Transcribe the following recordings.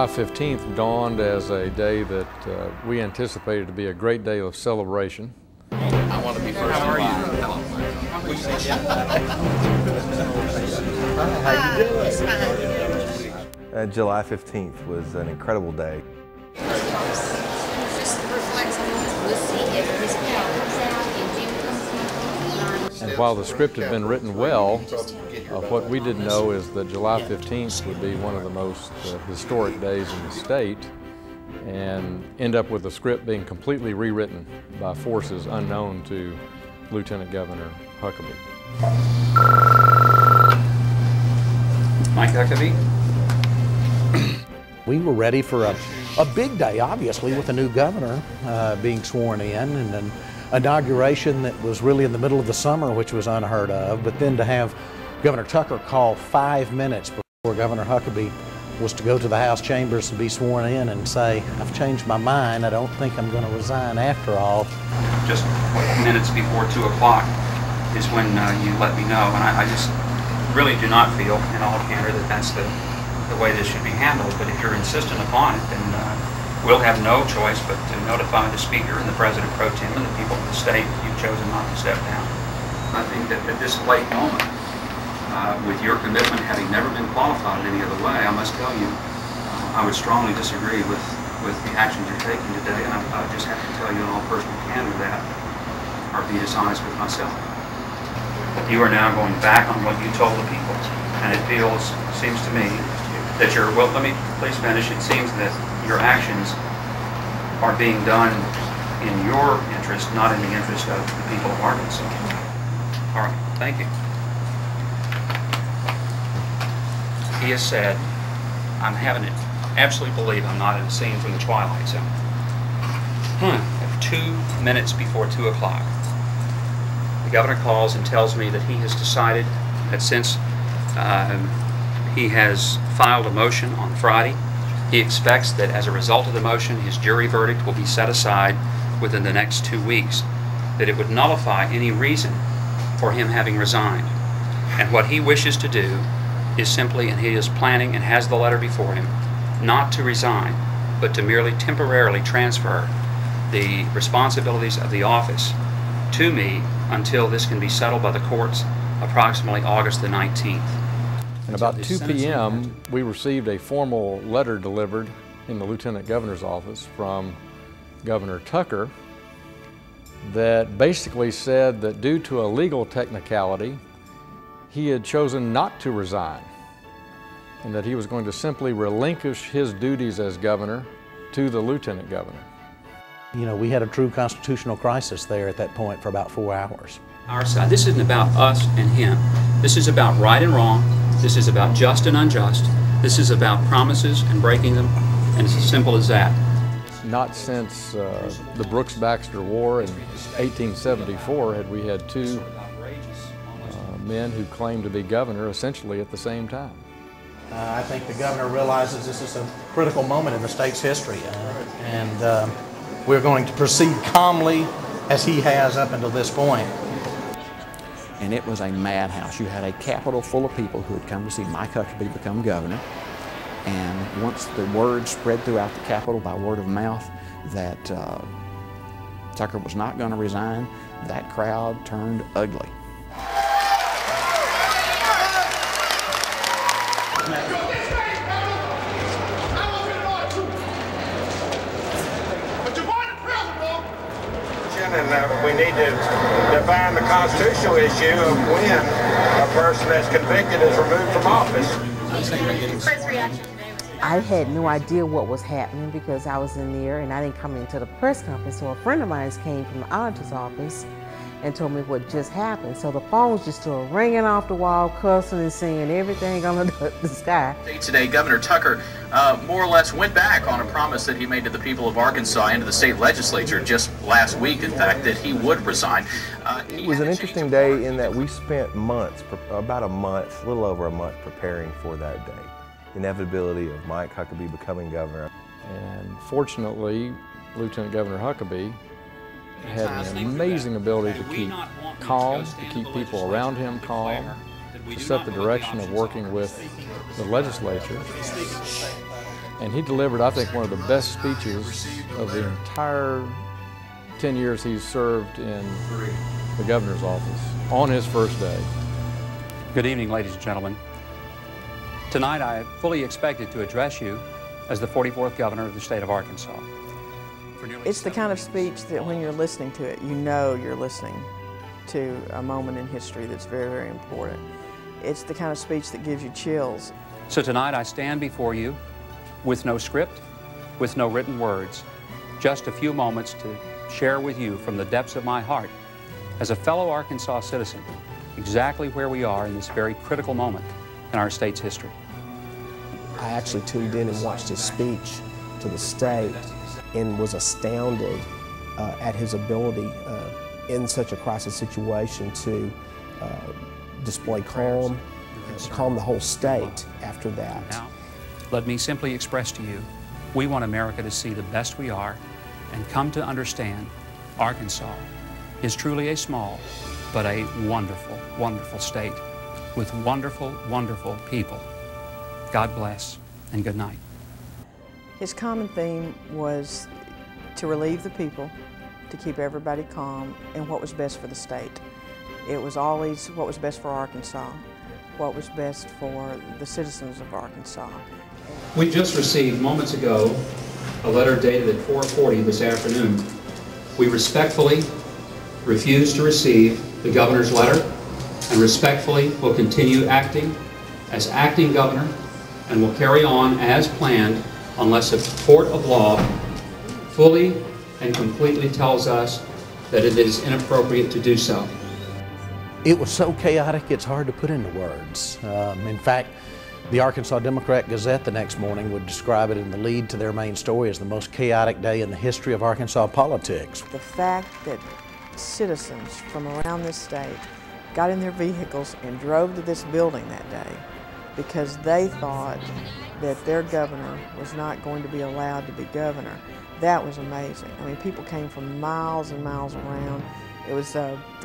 July 15th dawned as a day that we anticipated to be a great day of celebration. I want to be first. How are you? How you doing? July 15th was an incredible day. And while the script had been written well, what we didn't know is that July 15th would be one of the most historic days in the state, and end up with the script being completely rewritten by forces unknown to Lieutenant Governor Huckabee. Mike Huckabee. We were ready for a big day, obviously, with a new governor being sworn in, and an inauguration that was really in the middle of the summer, which was unheard of. But then to have Governor Tucker call 5 minutes before Governor Huckabee was to go to the House chambers to be sworn in and say, "I've changed my mind, I don't think I'm going to resign after all." Just minutes before 2 o'clock is when you let me know, and I just really do not feel, in all candor, that that's the way this should be handled. But if you're insistent upon it, then we'll have no choice but to notify the Speaker and the President Pro Tem and the people of the state that you've chosen not to step down. I think that at this late moment, with your commitment having never been qualified in any other way, I must tell you, I would strongly disagree with the actions you're taking today, and I just have to tell you in all personal candor that, or be dishonest with myself. You are now going back on what you told the people, and it seems to me that well, let me please finish. It seems that your actions are being done in your interest, not in the interest of the people of Arkansas. All right, thank you. He has said, I'm having it, absolutely believe I'm not in a scene from the Twilight Zone. 2 minutes before 2 o'clock, the governor calls and tells me that he has decided that since he has filed a motion on Friday, he expects that as a result of the motion, his jury verdict will be set aside within the next 2 weeks, that it would nullify any reason for him having resigned. And what he wishes to do is simply, and he is planning and has the letter before him, not to resign, but to merely temporarily transfer the responsibilities of the office to me until this can be settled by the courts approximately August the 19th. And about 2 p.m., we received a formal letter delivered in the Lieutenant Governor's office from Governor Tucker that basically said that due to a legal technicality, he had chosen not to resign, and that he was going to simply relinquish his duties as governor to the lieutenant governor. You know, we had a true constitutional crisis there at that point for about 4 hours. Our side, this isn't about us and him. This is about right and wrong. This is about just and unjust. This is about promises and breaking them, and it's as simple as that. Not since the Brooks-Baxter War in 1874 had we had 2 men who claimed to be governor essentially at the same time. I think the governor realizes this is a critical moment in the state's history, and we're going to proceed calmly as he has up until this point. And it was a madhouse. You had a Capitol full of people who had come to see Mike Huckabee become governor, and once the word spread throughout the Capitol by word of mouth that Tucker was not going to resign, that crowd turned ugly. And we need to define the constitutional issue of when a person that's convicted is removed from office. I had no idea what was happening because I was in there and I didn't come into the press conference. So a friend of mine came from the auditor's office and told me what just happened. So the phones just started ringing off the wall, cussing and saying everything under the sky. Today, Governor Tucker more or less went back on a promise that he made to the people of Arkansas and to the state legislature just last week, in fact, that he would resign. It was an interesting day in that we spent months, about a month, a little over a month, preparing for that day. The inevitability of Mike Huckabee becoming governor. And fortunately, Lieutenant Governor Huckabee had an amazing ability to keep calm, to keep people around him calm, to set the direction of working with the legislature. And he delivered, I think, one of the best speeches of the entire 10 years he's served in the governor's office on his first day. Good evening, ladies and gentlemen. Tonight, I fully expected to address you as the 44th governor of the state of Arkansas. It's the kind of speech that when you're listening to it, you know you're listening to a moment in history that's very, very important. It's the kind of speech that gives you chills. So tonight, I stand before you with no script, with no written words, just a few moments to share with you from the depths of my heart, as a fellow Arkansas citizen, exactly where we are in this very critical moment in our state's history. I actually tuned in and watched his speech to the state and was astounded at his ability in such a crisis situation to display calm the whole state after that. Now, let me simply express to you, we want America to see the best we are and come to understand Arkansas is truly a small but a wonderful, wonderful state with wonderful, wonderful people. God bless and good night. His common theme was to relieve the people, to keep everybody calm, and what was best for the state. It was always what was best for Arkansas, what was best for the citizens of Arkansas. We just received moments ago a letter dated at 4:40 this afternoon. We respectfully refuse to receive the governor's letter and respectfully will continue acting as acting governor and will carry on as planned unless a court of law fully and completely tells us that it is inappropriate to do so. It was so chaotic, it's hard to put into words. In fact, the Arkansas Democrat-Gazette the next morning would describe it in the lead to their main story as the most chaotic day in the history of Arkansas politics. The fact that citizens from around this state got in their vehicles and drove to this building that day because they thought that their governor was not going to be allowed to be governor, that was amazing. I mean, people came from miles and miles around. It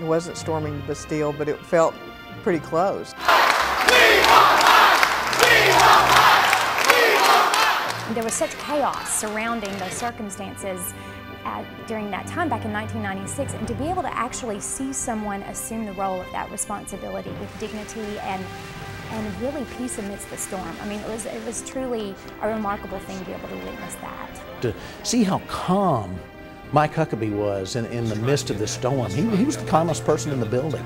wasn't storming the Bastille, but it felt pretty close. There was such chaos surrounding those circumstances during that time back in 1996, and to be able to actually see someone assume the role of that responsibility with dignity and really peace amidst the storm. I mean, it was truly a remarkable thing to be able to witness that. To see how calm Mike Huckabee was in the midst of this storm. He was the calmest person in the building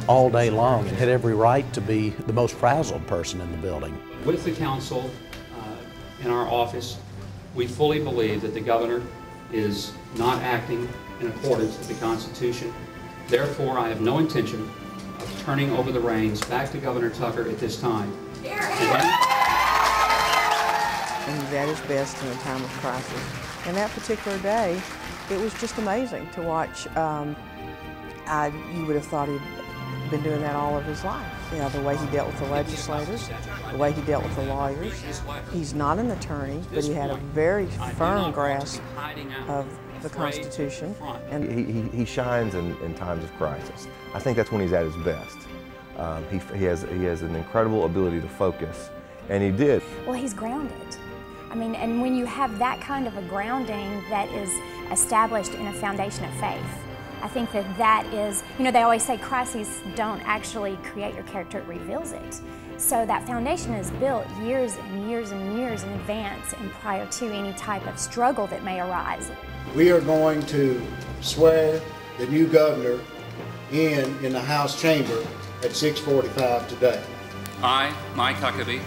all day long and had every right to be the most frazzled person in the building. With the council in our office, we fully believe that the governor is not acting in accordance with the Constitution. Therefore, I have no intention of turning over the reins back to Governor Tucker at this time. And that is best in a time of crisis. And that particular day, it was just amazing to watch. You would have thought he'd been doing that all of his life. You know, the way he dealt with the legislators, the way he dealt with the lawyers. He's not an attorney, but he had a very firm grasp of the Constitution. And he shines in times of crisis. I think that's when he's at his best. He has an incredible ability to focus, and he did. Well, he's grounded. I mean, and when you have that kind of a grounding that is established in a foundation of faith, I think that is, you know, they always say crises don't actually create your character, it reveals it. So that foundation is built years and years and years in advance and prior to any type of struggle that may arise. We are going to swear the new governor in the House chamber at 6:45 today. I, Mike Huckabee,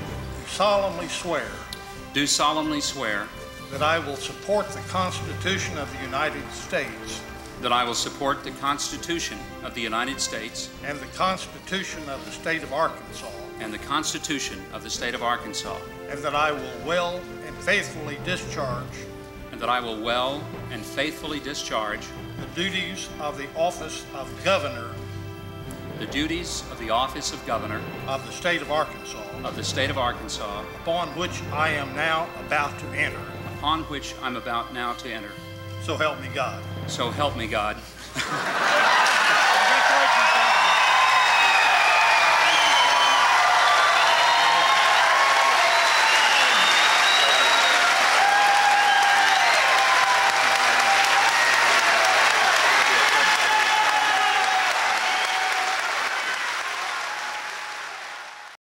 do solemnly swear that I will support the Constitution of the United States that I will support the Constitution of the United States and the Constitution of the State of Arkansas, and the Constitution of the State of Arkansas, and that I will well and faithfully discharge the duties of the office of Governor of the State of Arkansas, upon which I am now about to enter. So help me God. So help me God.